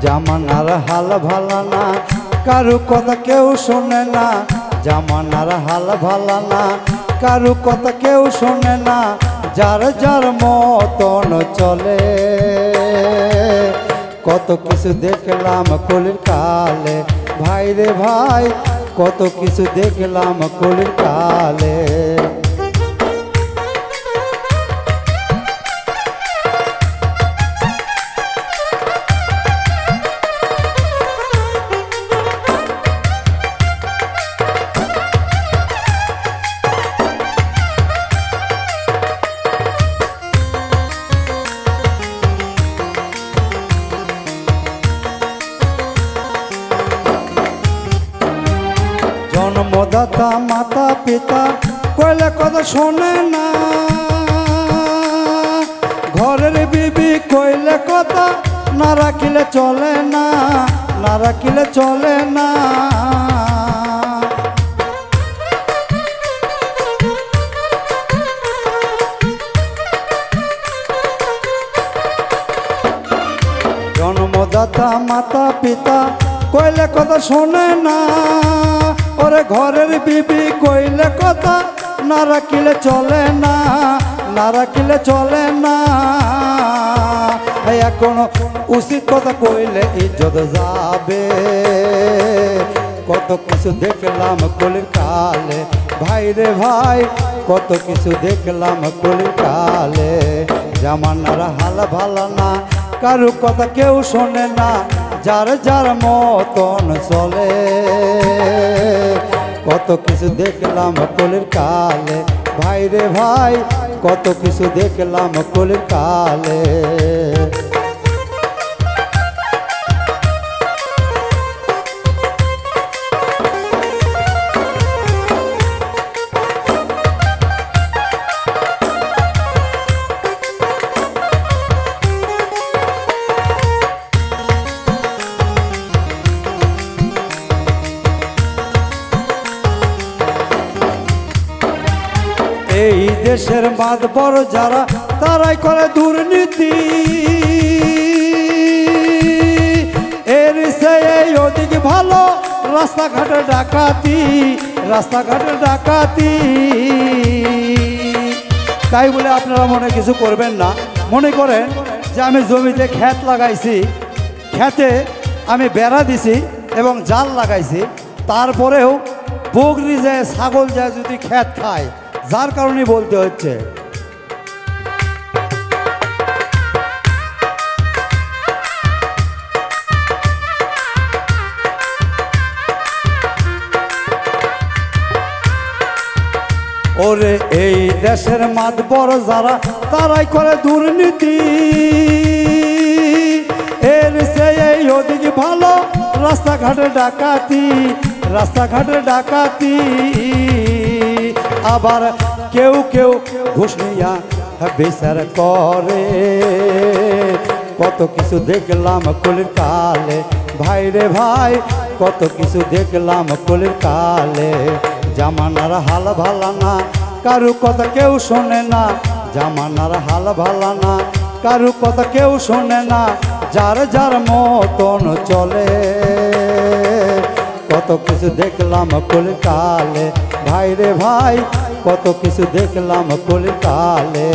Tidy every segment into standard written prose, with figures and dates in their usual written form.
জামানার হাল ভালো না, কারু কথা কেউ শোনে না। জামানার হাল ভালো না, কারু কথা কেউ শোনে না। যার যার মতন চলে। কত কিছু দেখলাম কলির কালে, ভাই রে ভাই কত কিছু দেখলাম কলির কালে। জন্মদাতা মাতা পিতা কইলে কথা শোনে না। ঘরের বিবি কইলে কথা না রাখিলে চলে না, না রাখিলে চলে না। জন্মদাতা মাতা পিতা কইলে কথা শোনে না। ওরে ঘরের বিবি কইলে কথা না রাখিলে চলে না, না রাখিলে চলে না। এখন উচিত কথা কইলে ইজ্জত যাবে। কত কিছু দেখলাম কলির কালে, ভাই রে ভাই কত কিছু দেখলাম কলির কালে। জামানার হাল ভালো না, কারু কথা কেউ শোনে না। যার যার মতন চলে। কত কিছু দেখলাম কলির কালে, ভাই রে ভাই কত কিছু দেখলাম কলির কালে। এই দেশের মাতবর যারা তারাই করে দুর্নীতি। এর চেয়ে ওদিকে ভালো রাস্তাঘাটে ডাকাতি, রাস্তাঘাটে ডাকাতি। তাই বলে আপনারা মনে কিছু করবেন না। মনে করেন যে আমি জমিতে ক্ষেত লাগাইছি, ক্ষেতে আমি বেড়া দিছি এবং জাল লাগাইছি, তারপরেও বকরি যায় ছাগল যায় যদি ক্ষেত খায়, যার কারণে বলতে হচ্ছে। ওরে এই দেশের মাতবর যারা তারাই করে দুর্নীতি। এর চেয়ে ওদিকে ভালো রাস্তাঘাটে ডাকাতি, রাস্তাঘাটে ডাকাতি। আবার কেউ কেউ ঘুষ নিয়া বিচার করে। কত কিছু দেখলাম কলির কালে, ভাই রে ভাই কত কিছু দেখলাম কলির কালে। জামানার হাল ভালো না, কারু কথা কেউ শোনে না। জামানার হাল ভালো না, কারু কথা কেউ শোনে না। যার যার মতন চলে। কত কিছু দেখলাম কলির কালে, ভাই রে ভাই কত কিছু দেখলাম কলির কালে।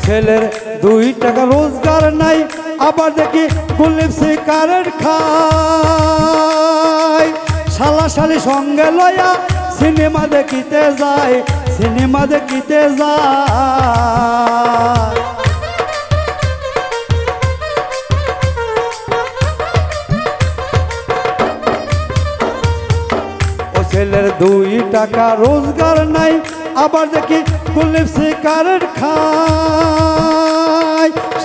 ছেলের 2 টাকা রোজগার নাই, আবার দেখি কুলিপ সিগারেট খায়। শালা শালি সঙ্গে লয়া সিনেমা দেখিতে যায়, সিনেমা দেখিতে যায়। দুই টাকা রোজগার নাই, আবার দেখি কুলিপ সিগারেট খায়।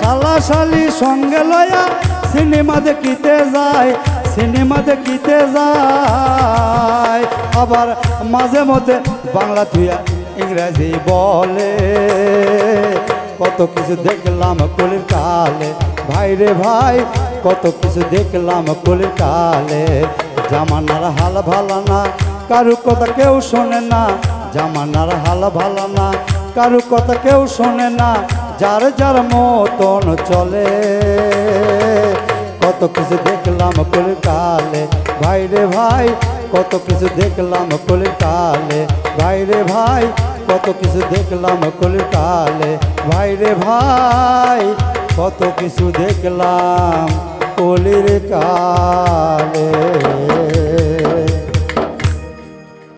শালা শালি সঙ্গে লয়া সিনেমা দেখিতে যায়, সিনেমা দেখিতে যায়। আবার মাঝে মধ্যে বাংলা থুয়া ইংরেজি বলে। কত কিছু দেখলাম কলির কালে, ভাই রে ভাই কত কিছু দেখলাম কলির কালে। জামানার হাল ভালো না, কারু কথা কেউ শোনে না। জামানার হাল ভালো না, কারু কথা কেউ শোনে না। যার যার মতন চলে। কত কিছু দেখলাম কলির কালে, ভাই রে ভাই কত কিছু দেখলাম কলির কালে। ভাই রে ভাই কত কিছু দেখলাম কলির কালে। ভাই রে ভাই কত কিছু দেখলাম কলির কালে।